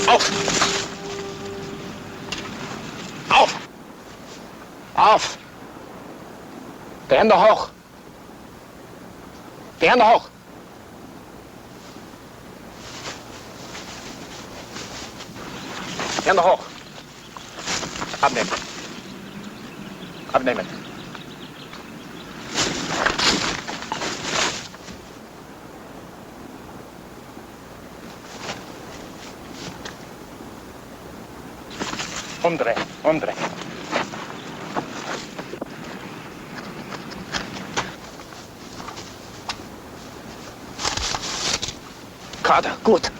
Auf! Auf! Auf! Auf! Die Hände hoch! Die Hände hoch! Hände hoch! Abnehmen! Abnehmen! Umdrehen, umdrehen. Gerade, gut.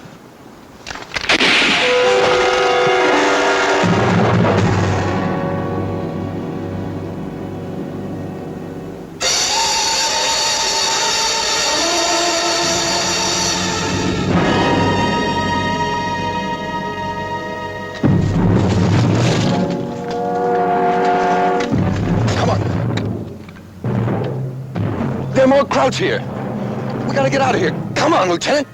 There are more crowds here. We gotta get out of here. Come on, Lieutenant.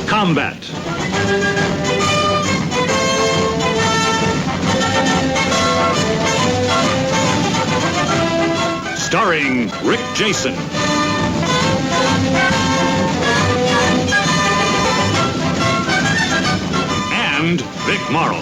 Combat. Starring Rick Jason. And Vic Morrow.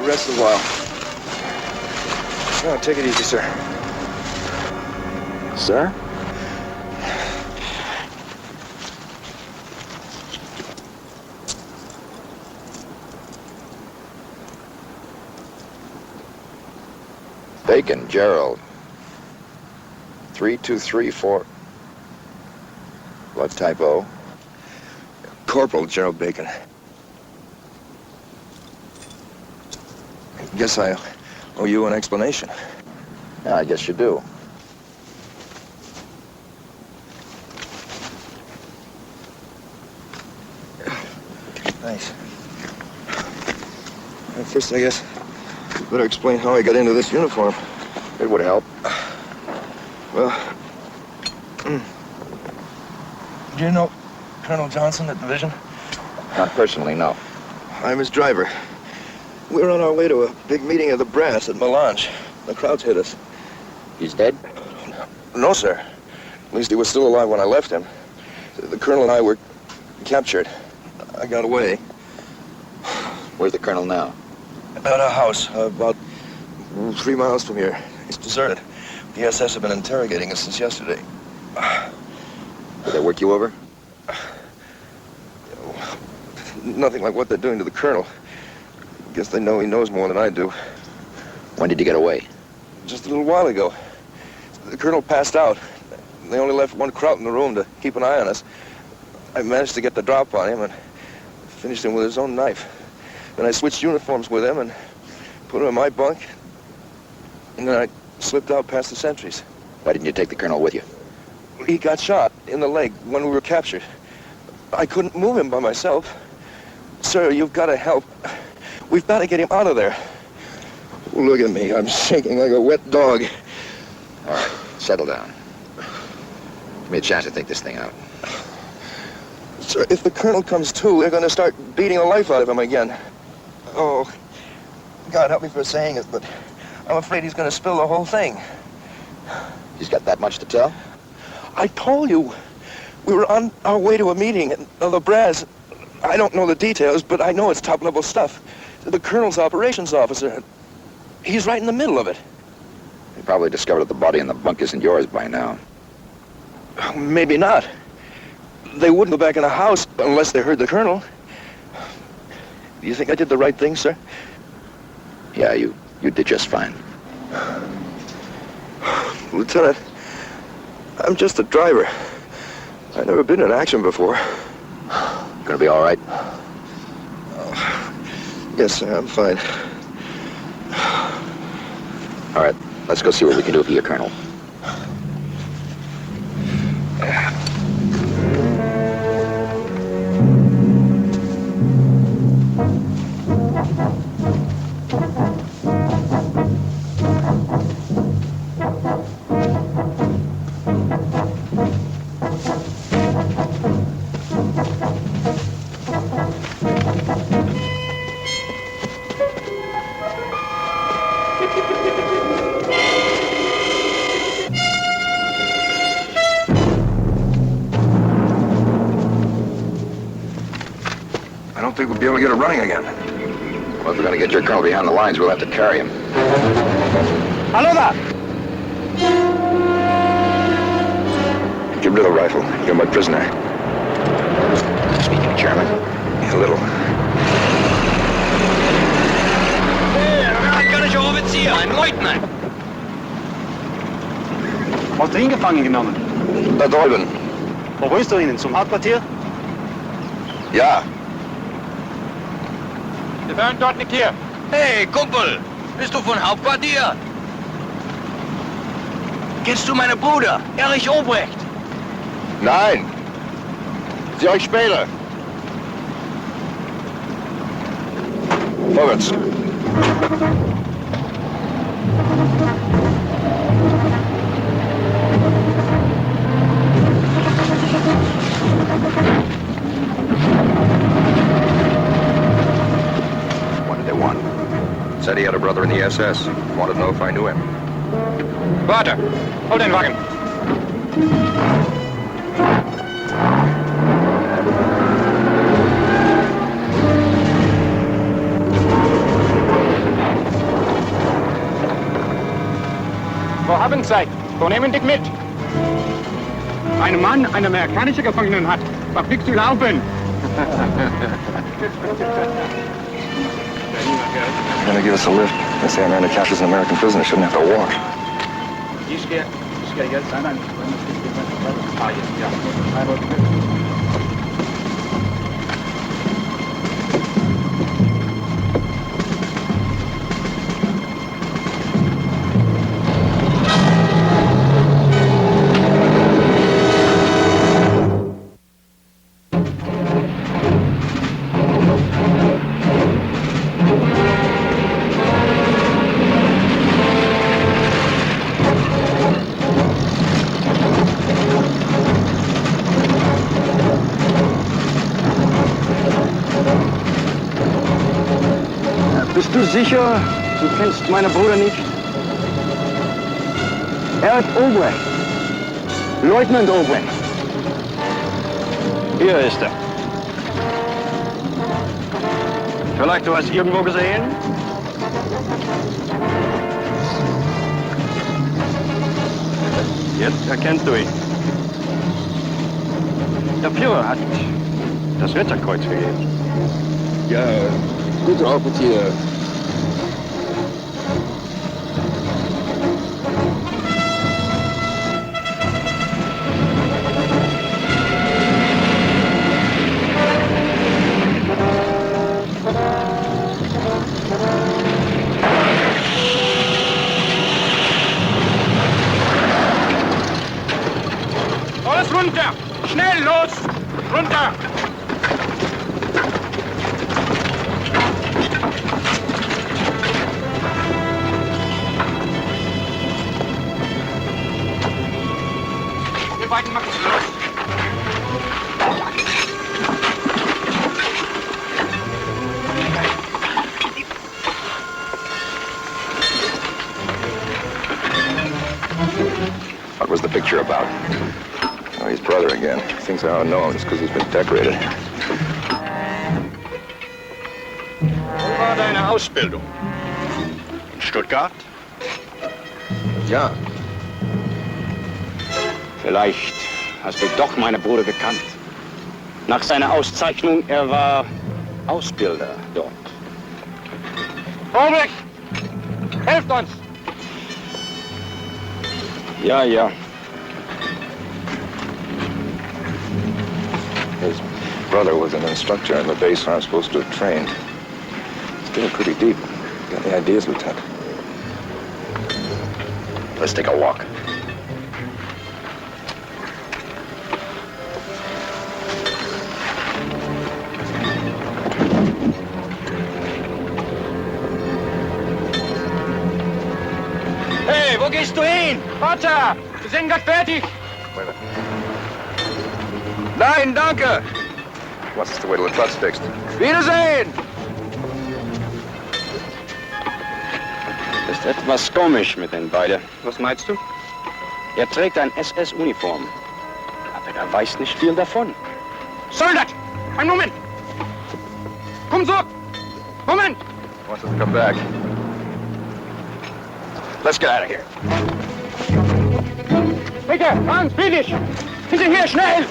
Rest a while. Oh, take it easy, sir. Sir? Bacon, Gerald. 3234. What typo? Corporal Gerald Bacon. Guess I owe you an explanation. Yeah, I guess you do. Thanks. Well, first, I guess, you better explain how I got into this uniform. It would help. Well, do you know Colonel Johnson at Division? Not personally, no. I'm his driver. We were on our way to a big meeting of the brass at Melange. The crowds hit us. He's dead? No, sir. At least he was still alive when I left him. The colonel and I were captured. I got away. Where's the colonel now? At a house about 3 miles from here. It's deserted. The SS have been interrogating us since yesterday. Did they work you over? Nothing like what they're doing to the colonel. Guess they know he knows more than I do. When did you get away? Just a little while ago. The colonel passed out. They only left one Kraut in the room to keep an eye on us. I managed to get the drop on him and finished him with his own knife. Then I switched uniforms with him and put him in my bunk. And then I slipped out past the sentries. Why didn't you take the colonel with you? He got shot in the leg when we were captured. I couldn't move him by myself. Sir, you've got to help. We've got to get him out of there. Look at me. I'm shaking like a wet dog. All right, settle down. Give me a chance to think this thing out. Sir, if the colonel comes to, we're going to start beating the life out of him again. Oh, God help me for saying it, but I'm afraid he's going to spill the whole thing. He's got that much to tell? I told you. We were on our way to a meeting at the Brass. I don't know the details, but I know it's top-level stuff. The colonel's operations officer, he's right in the middle of it. He probably discovered that the body in the bunk isn't yours by now. Maybe not. They wouldn't go back in the house unless they heard the colonel. Do you think I did the right thing, sir? Yeah, you did just fine. Lieutenant, I'm just a driver. I've never been in action before. Gonna be all right? Yes, sir, I'm fine. All right, let's go see what we can do for you, Colonel. I don't think we'll be able to get it running again. Well, if we're gonna get your colonel behind the lines, we'll have to carry him. Hallo da! Give me the rifle. You're my prisoner. Speaking German? A little. Amerikanischer Offizier, ein Leutnant. Hast du ihn gefangen genommen? Da drüben. Wo willst du ihn? Zum Hauptquartier? Ja. Wir hören dort nicht hier. Hey, Kumpel, bist du von Hauptquartier? Kennst du meinen Bruder, Erich Obrecht? Nein. Sieh euch später. Vorwärts. What did they want? Said he had a brother in the SS. Wanted to know if I knew him. Warte, hol den Wagen. Wo haben Sie? Wo nehmen dich mit? Ein Mann eine amerikanische Gefangenen hat. Was willst du laufen? Gonna give us a lift. They say Amanda captures an American prisoner. Shouldn't have to walk. Ich gehe jetzt an einen Bist du sicher, du kennst meinen Bruder nicht? Er ist Obrecht. Leutnant Obrecht. Hier ist er. Vielleicht du hast irgendwo gesehen? Jetzt erkennst du ihn. Der Führer hat das Ritterkreuz gegeben. Ja, Gute Appetit. Alles runter! Schnell, los! Runter! Wir beiden machen es los. What was the picture about? Oh, his brother again. He thinks I don't know him just because he's been decorated. Wo war deine Ausbildung? In Stuttgart? Ja. Vielleicht hast du doch meinen Bruder gekannt. Nach seiner Auszeichnung, er war Ausbilder dort. Albrecht! Helft uns! Ja, ja. His brother was an instructor in the base where I'm supposed to have trained. It's getting pretty deep. Got any ideas, Lieutenant? Let's take a walk. Hey, wo gehst du hin? Vater! Wir sind gleich fertig! Nein, danke. Wants us to wait till the truck's fixed. Wiedersehen. Ist etwas komisch mit den beiden. Was meinst du? Er trägt eine SS-Uniform. Aber er weiß nicht viel davon. Soldat! Ein Moment! Komm zurück! Moment! Wants us to come back. Let's get out of here. Bitte, Hans, billig! Hinterher, schnell!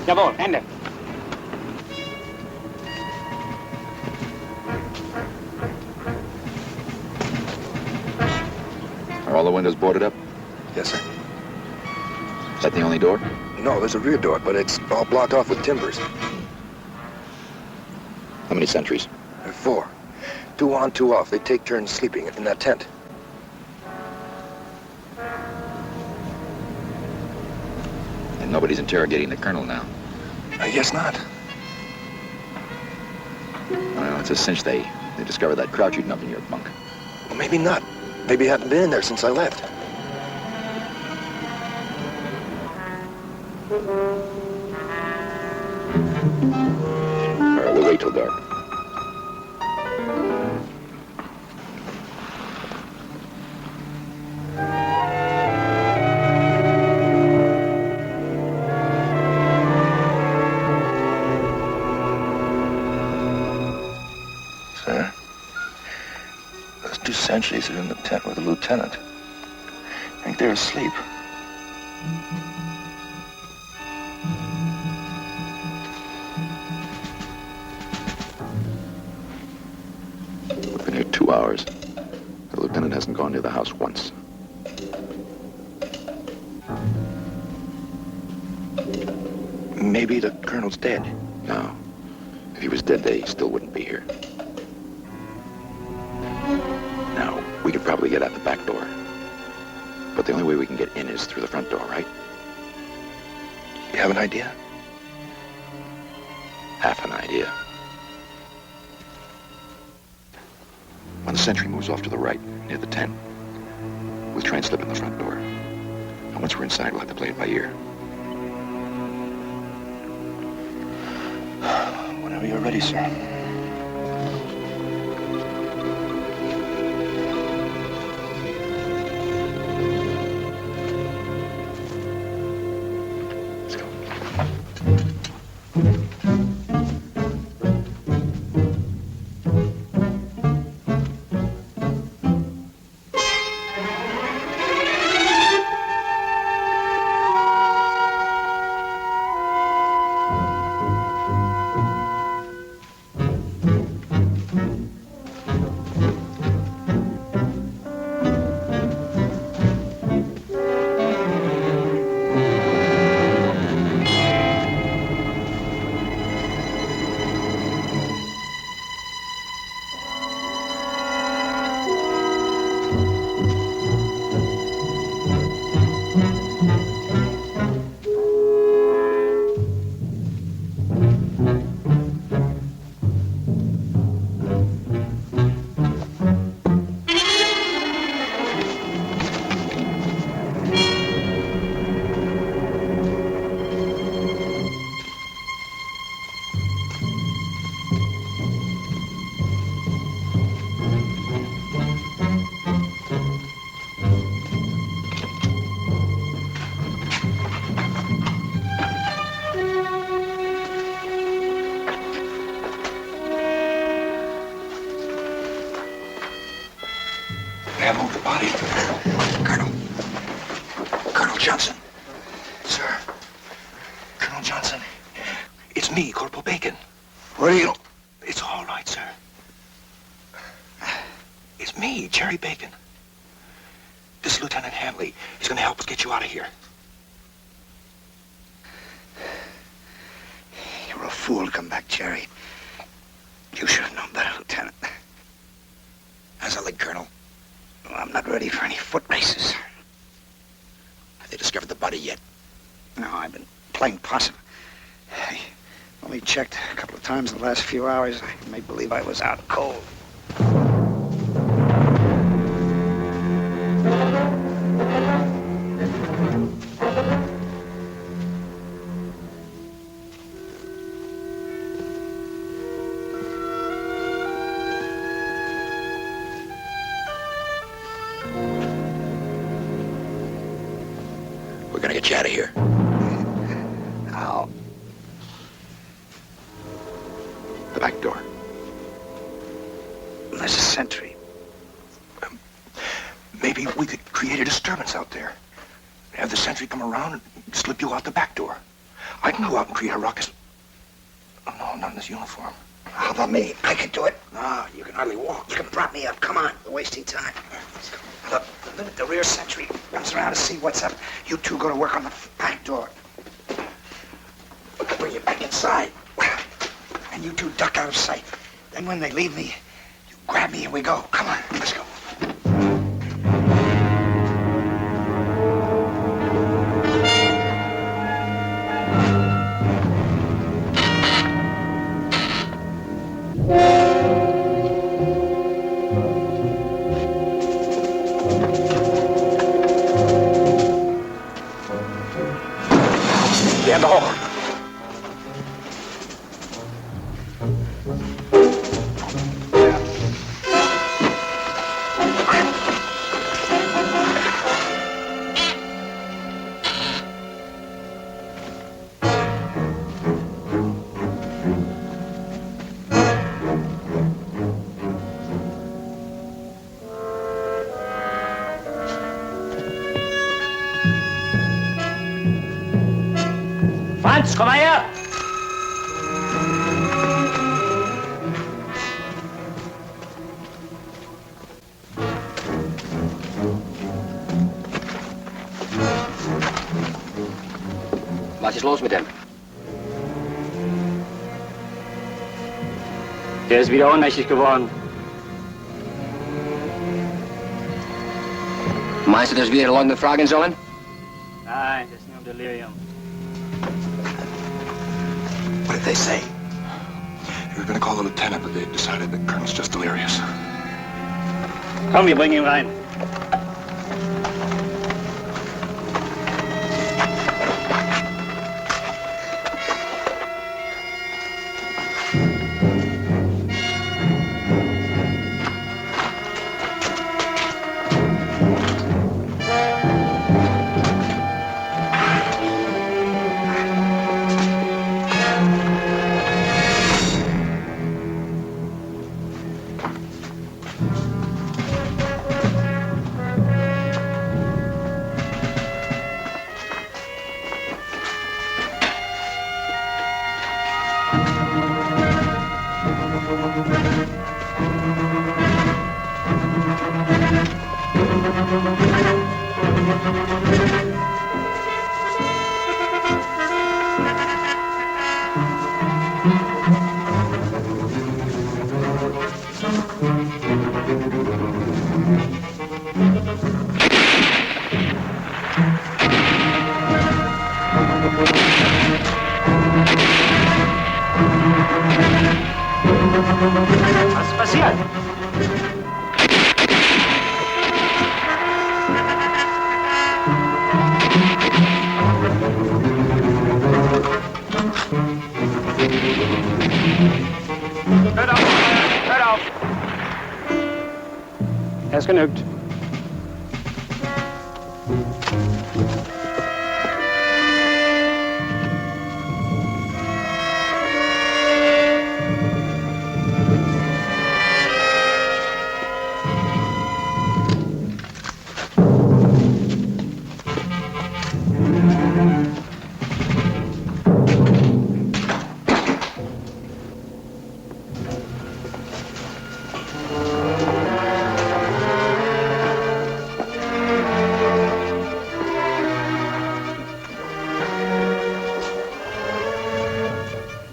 Jawohl, Ende. Are all the windows boarded up? Yes, sir. Is that the only door? No, there's a rear door, but it's all blocked off with timbers. How many sentries? 4. 2 on, 2 off. They take turns sleeping in that tent. And nobody's interrogating the colonel now. I guess not. Well, it's a cinch they discovered that crouch eating up in your bunk. Well, maybe not. Maybe he hadn't been in there since I left. All right, we'll wait till dark. Sir? sentries are in the tent with the lieutenant. I think they're asleep. We've been here 2 hours. The lieutenant hasn't gone near the house once. Maybe the colonel's dead. No. If he was dead, they still wouldn't be here. Now, we could probably get out the back door. But the only way we can get in is through the front door, right? You have an idea? Half an idea. When the sentry moves off to the right, near the tent, we'll try and slip in the front door. And once we're inside, we'll have to play it by ear. Whenever you're ready, sir. Let's go. Have moved the body. Colonel Johnson. Sir. Colonel Johnson. It's me, Corporal Bacon. What are you? It's all right, sir. It's me, Jerry Bacon. This is Lieutenant Hanley. He's going to help us get you out of here. You're a fool to come back, Jerry. You should have known better, Lieutenant. How's that leg, Colonel? Well, I'm not ready for any foot races. Have they discovered the body yet? No, I've been playing possum. I only checked a couple of times in the last few hours. I made believe I was out cold. We're gonna get you out of here. How? The back door. There's a sentry. Maybe we could create a disturbance out there. Have the sentry come around and slip you out the back door. I can go out and create a ruckus. Oh, no, not in this uniform. How about me? I could do it. No, you can hardly walk. You can prop me up. Come on. We're wasting time. Look, the minute the rear sentry comes around to see what's up, you two go to work on the back door. I'll bring you back inside. And you two duck out of sight. Then when they leave me, you grab me and we go. Come on, let's go. Down the hall. Franz, komm mal her! Was ist los mit dem? Der ist wieder ohnmächtig geworden. Meinst du, dass wir Leute fragen sollen? Nein, das ist nur Delirium. What did they say? We were going to call the lieutenant, but they decided the colonel's just delirious. Komm, wir bringen ihn rein. Was ist passiert? Hört auf! Hört auf! Es genügt.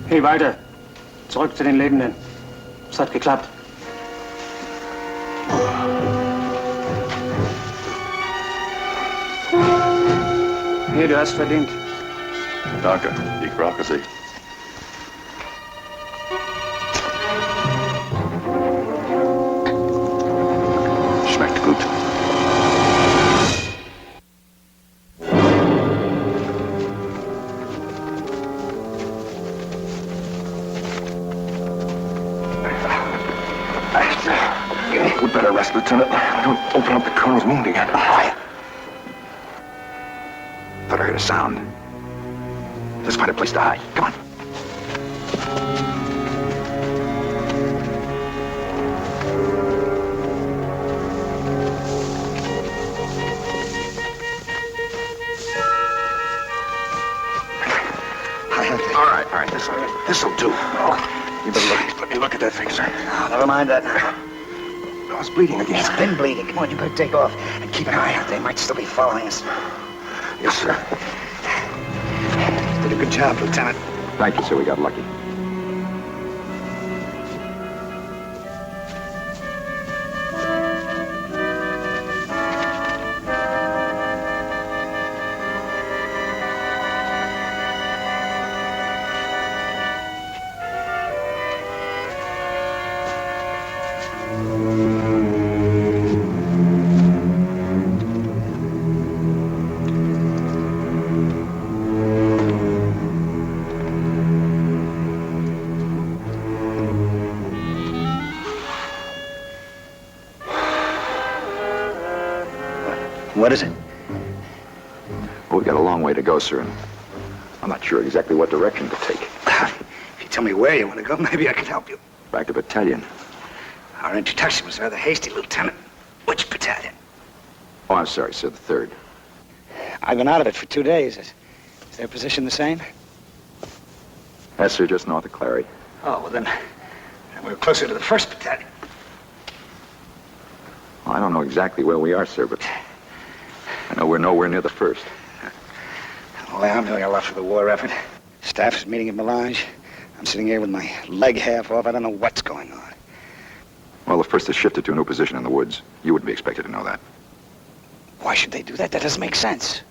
Hey, weiter. Zurück zu den Lebenden. Es hat geklappt. Hier, du hast verdient. Danke, ich brauche Sie. Schmeckt gut. We'd better rest, Lieutenant. Don't open up the colonel's wound again. Quiet. Thought I heard a sound. Let's find a place to hide. Come on. All right. This'll do. Oh, you better let me look at that thing, sir. Oh, never mind that. Oh, it's bleeding again. It's been bleeding. Come on, you better take off. And keep an eye out. They might still be following us. Yes, sir. Did a good job, Lieutenant. Thank you, sir. We got lucky. What is it? Well, we've got a long way to go, sir, and I'm not sure exactly what direction to take. If you tell me where you want to go, maybe I can help you. Back to battalion. Our introduction was rather hasty, Lieutenant. Which battalion? Oh, I'm sorry, sir, the 3rd. I've been out of it for 2 days. Is their position the same? Yes, sir, just north of Clary. Oh, well then we're closer to the 1st Battalion. Well, I don't know exactly where we are, sir, but I know we're nowhere near the 1st. Well, I'm doing a lot for the war effort. Staff is meeting at Melange. I'm sitting here with my leg half off. I don't know what's going on. Well, the 1st has shifted to a new position in the woods. You wouldn't be expected to know that. Why should they do that? That doesn't make sense.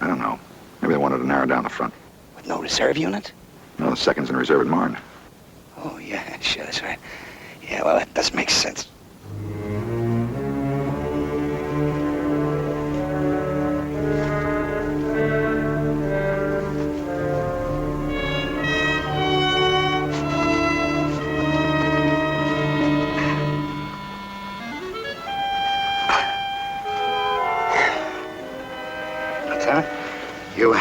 I don't know. Maybe they wanted to narrow down the front. With no reserve unit? No, the 2nd's in reserve at Marne. Oh, yeah, sure, that's right. Yeah, well, that does make sense. Lieutenant, you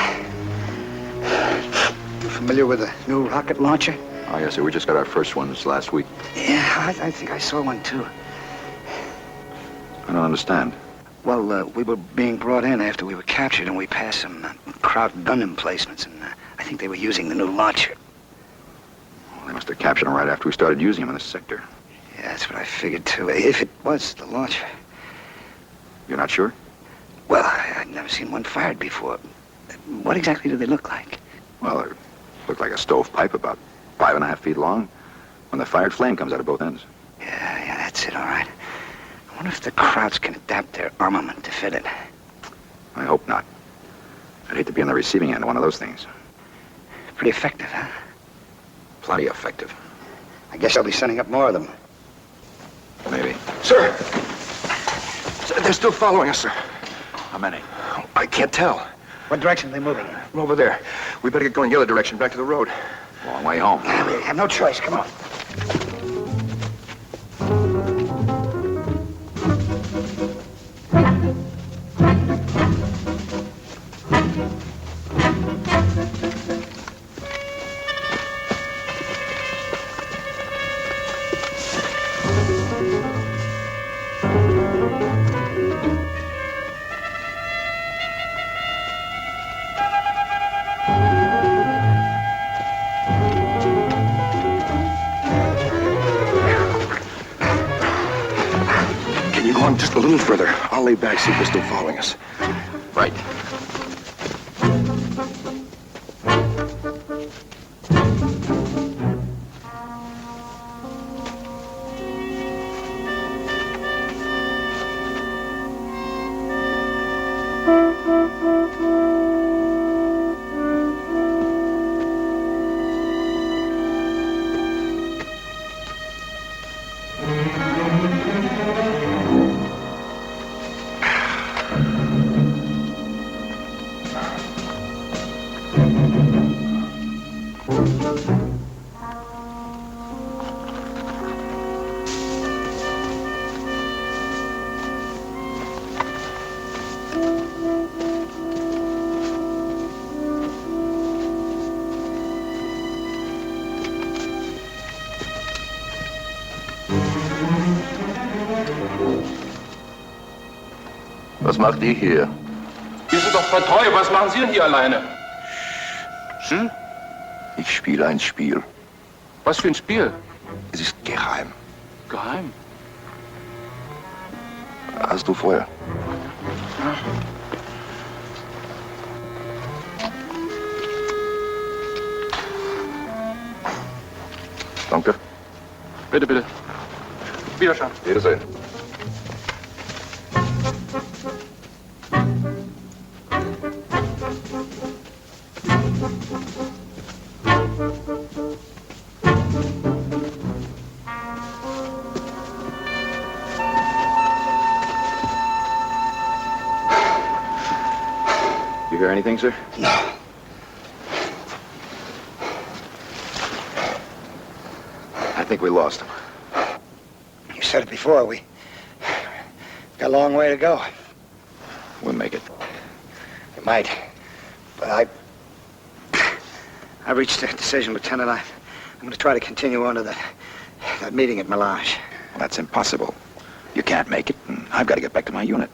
familiar with the new rocket launcher? Oh, yes, sir. We just got our first ones last week. Yeah, I think I saw one, too. I don't understand. Well, we were being brought in after we were captured, and we passed some Kraut gun emplacements, and I think they were using the new launcher. Well, they must have captured them right after we started using them in this sector. Yeah, that's what I figured, too. If it was the launcher. You're not sure? Well, I'd never seen one fired before. What exactly do they look like? Well, they look like a stovepipe about 5.5 feet long. When they're fired, flame comes out of both ends. Yeah, that's it, all right. I wonder if the Krauts can adapt their armament to fit it. I hope not. I'd hate to be on the receiving end of one of those things. Pretty effective, huh? Plenty effective. I guess I'll be sending up more of them. Maybe. Sir! They're still following us, sir. How many? I can't tell. What direction are they moving in? From over there. We better get going the other direction, back to the road. Long way home. We have no choice. Come on. Can you go on just a little further? I'll lay back, see if they're still following us. Right. Was macht ihr hier? Wir sind doch vertreu. Was machen Sie denn hier alleine? Sie? Ich spiele ein Spiel. Was für ein Spiel? Es ist geheim. Geheim. Hast du Feuer? Danke. Bitte, bitte. Wiederschauen. Wiedersehen. You hear anything, sir? No. I think we lost him. You said it before. We got a long way to go. We'll make it. We might. But I reached a decision, Lieutenant. I'm going to try to continue on to that meeting at Melange. Well, that's impossible. You can't make it, and I've got to get back to my unit.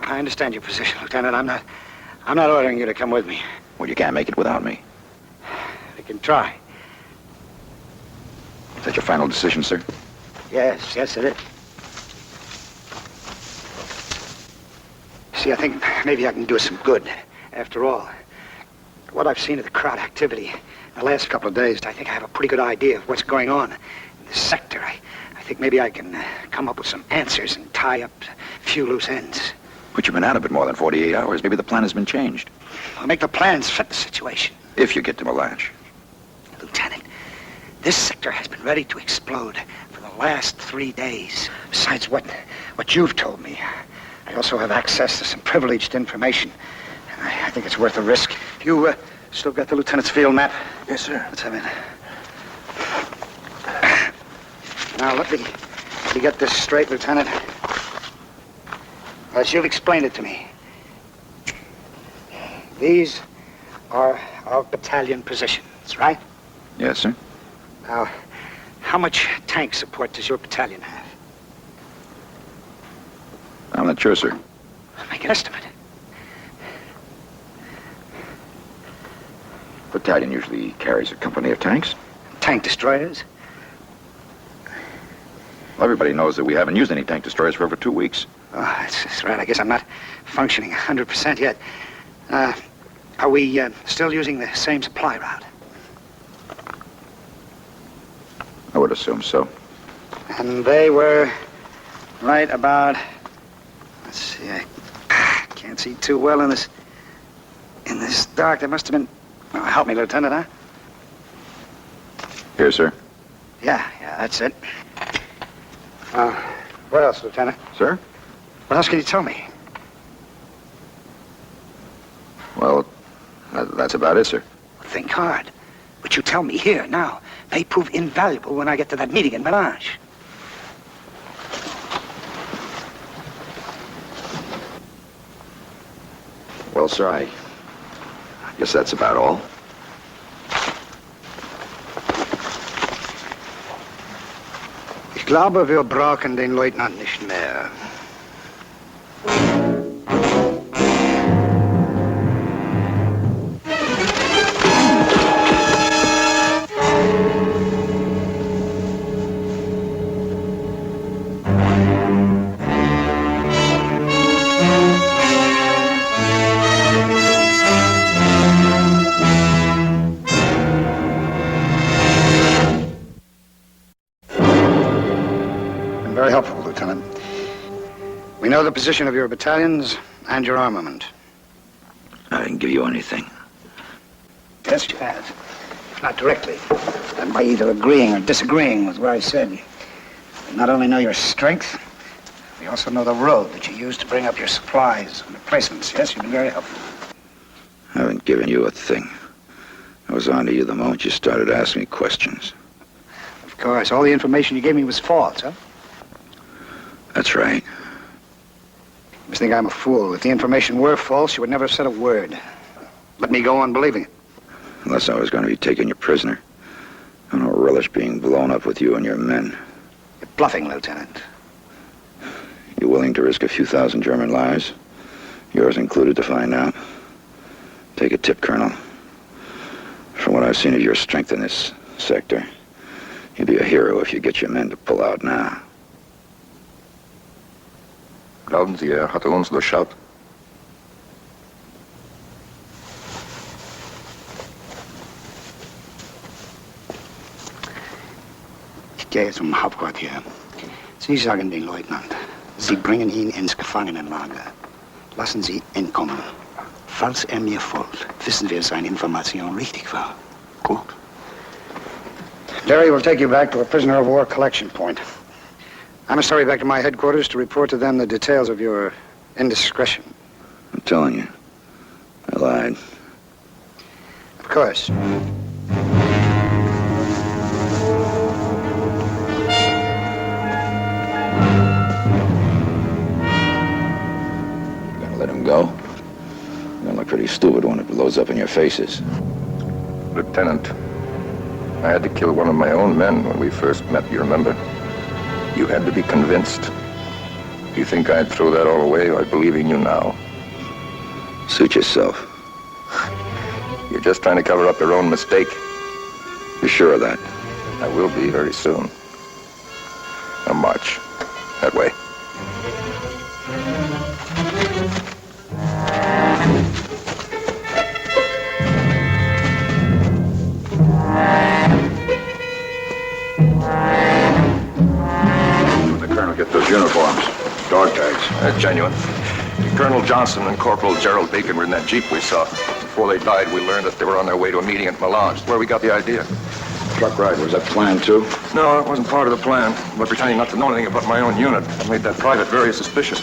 I understand your position, Lieutenant. I'm not ordering you to come with me. Well, you can't make it without me. I can try. Is that your final decision, sir? Yes, it is. See, I think maybe I can do us some good. After all, what I've seen of the crowd activity in the last couple of days, I think I have a pretty good idea of what's going on in this sector. I think maybe I can come up with some answers and tie up a few loose ends. But you've been out of it more than 48 hours. Maybe the plan has been changed. I'll make the plans fit the situation. If you get to Melange. Lieutenant, this sector has been ready to explode for the last 3 days. Besides what you've told me, I also have access to some privileged information. I think it's worth a risk. You still got the lieutenant's field map? Yes, sir. Let's have it. Now, let me get this straight, Lieutenant. As you've explained it to me, these are our battalion positions, right? Yes, sir. Now, how much tank support does your battalion have? I'm not sure, sir. Make an estimate. Battalion usually carries a company of tanks. Tank destroyers? Well, everybody knows that we haven't used any tank destroyers for over 2 weeks. Oh, that's right. I guess I'm not functioning 100% yet. Are we still using the same supply route? I would assume so. And they were right about... Let's see, I can't see too well in this dark. There must have been... Oh, help me, Lieutenant, huh? Here, sir. Yeah, that's it. What else, Lieutenant? Sir? What else can you tell me? Well, that's about it, sir. Think hard. What you tell me here, now, may prove invaluable when I get to that meeting in Melange. Well, sir, I guess that's about all. Ich glaube, wir brauchen den Leutnant nicht mehr. Very helpful, Lieutenant. We know the position of your battalions and your armament. I didn't give you anything. Yes, you have. Not directly. And by either agreeing or disagreeing with what I said. We not only know your strength, we also know the road that you used to bring up your supplies and replacements. Yes, you've been very helpful. I haven't given you a thing. I was on to you the moment you started asking me questions. Of course, all the information you gave me was false, huh? That's right. You must think I'm a fool. If the information were false, you would never have said a word. Let me go on believing it. Unless I was going to be taking you prisoner. I don't relish being blown up with you and your men. You're bluffing, Lieutenant. You willing to risk a few thousand German lives? Yours included, to find out? Take a tip, Colonel. From what I've seen of your strength in this sector, you'd be a hero if you get your men to pull out now. Glauben Sie, hatte uns durchschaut? Ich gehe zum Hauptquartier. Sie sagen den Leutnant, Sie bringen ihn ins Gefangenenlager. Lassen Sie ihn kommen. Falls mir folgt, wissen wir, seine Information richtig war. Gut. Larry will take you back to a prisoner of war collection point. I must hurry back to my headquarters to report to them the details of your indiscretion. I'm telling you, I lied. Of course. You're gonna let him go? You're gonna look pretty stupid when it blows up in your faces. Lieutenant, I had to kill one of my own men when we first met, you remember? You had to be convinced. You think I'd throw that all away by believing you now? Suit yourself. You're just trying to cover up your own mistake. You're sure of that? I will be very soon. Now march. That way. Where'd the colonel get those uniforms? Dog tags. They're genuine. Colonel Johnson and Corporal Gerald Bacon were in that Jeep we saw. Before they died, we learned that they were on their way to a meeting at Milan. That's where we got the idea. Truck ride, was that planned too? No, it wasn't part of the plan. But pretending not to know anything about my own unit made that private very suspicious.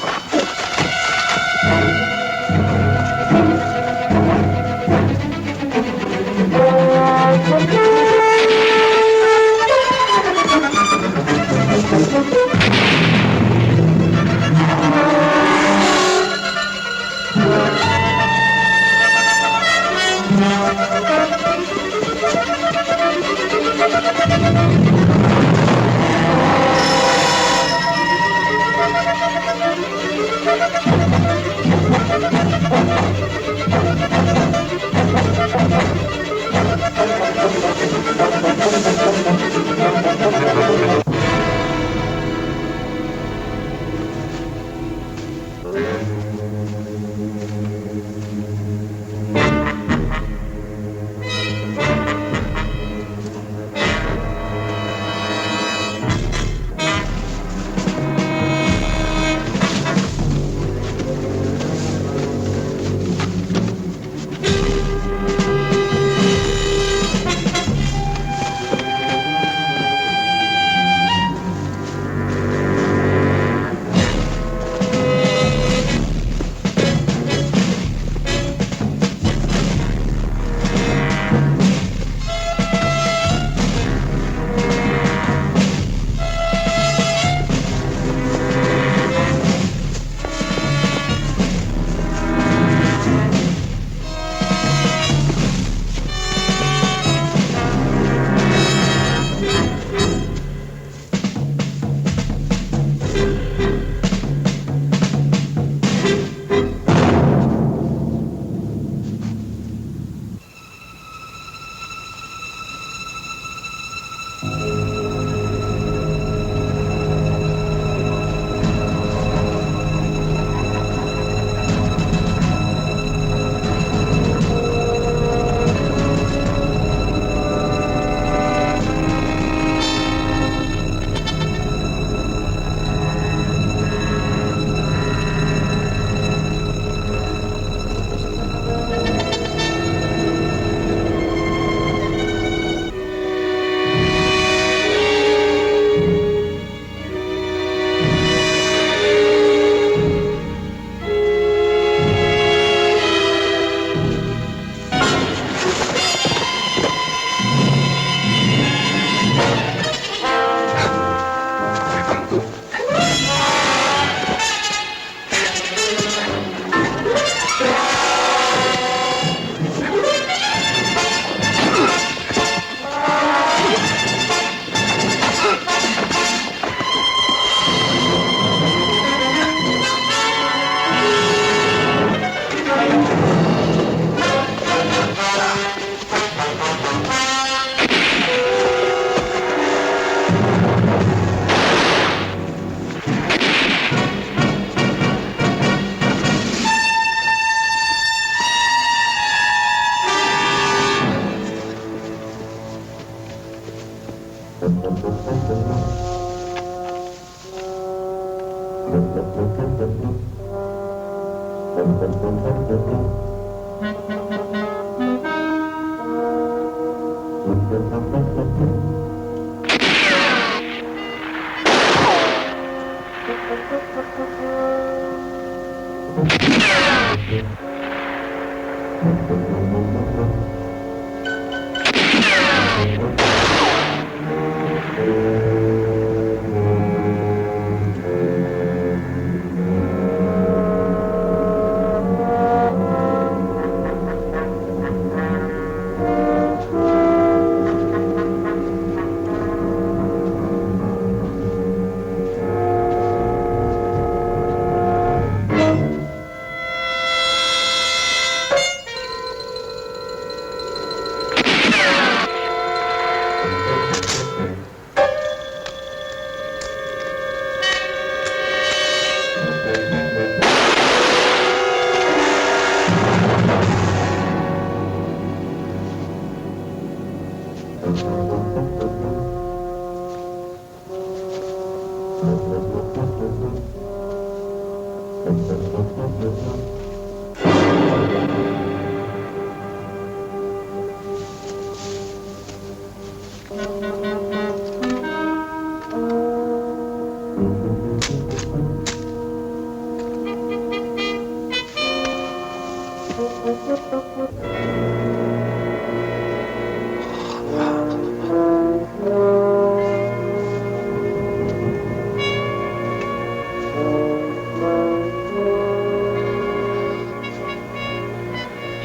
You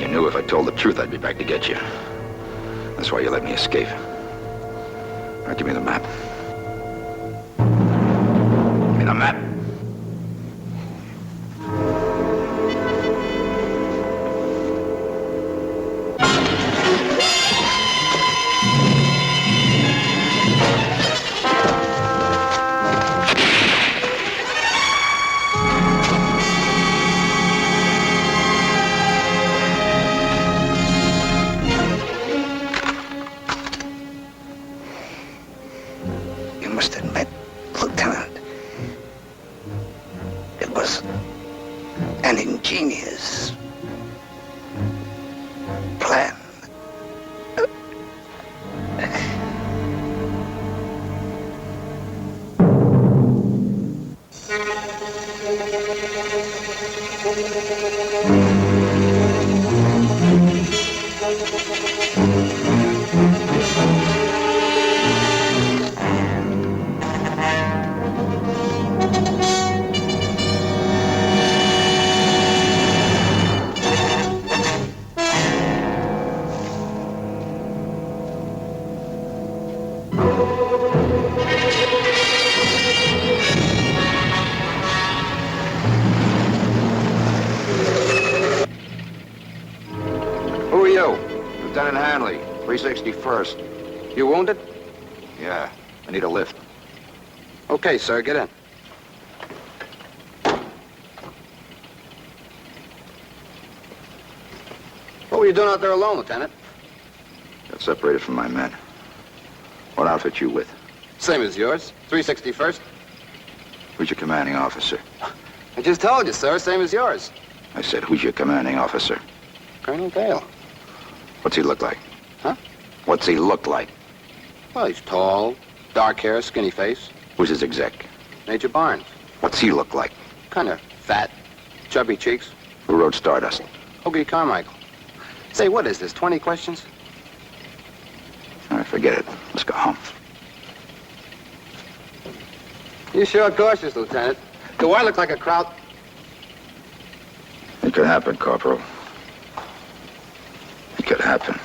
knew if I told the truth, I'd be back to get you. That's why you let me escape. All right, give me the map. Give me the map. You must admit, Lieutenant, it was an ingenious plan. Who are you? Lieutenant Hanley, 361st. You wounded? Yeah, I need a lift. Okay, sir, get in. What were you doing out there alone, Lieutenant? Got separated from my men. What outfit you with? Same as yours, 361st. Who's your commanding officer? I just told you, sir, same as yours. I said, who's your commanding officer? Colonel Dale. What's he look like? Huh? What's he look like? Well, he's tall, dark hair, skinny face. Who's his exec? Major Barnes. What's he look like? Kind of fat, chubby cheeks. Who wrote Stardust? Hoagie Carmichael. Say, what is this, 20 questions? All right, forget it. Let's go home. You sure cautious, Lieutenant. Do I look like a kraut? It could happen, Corporal. It could happen.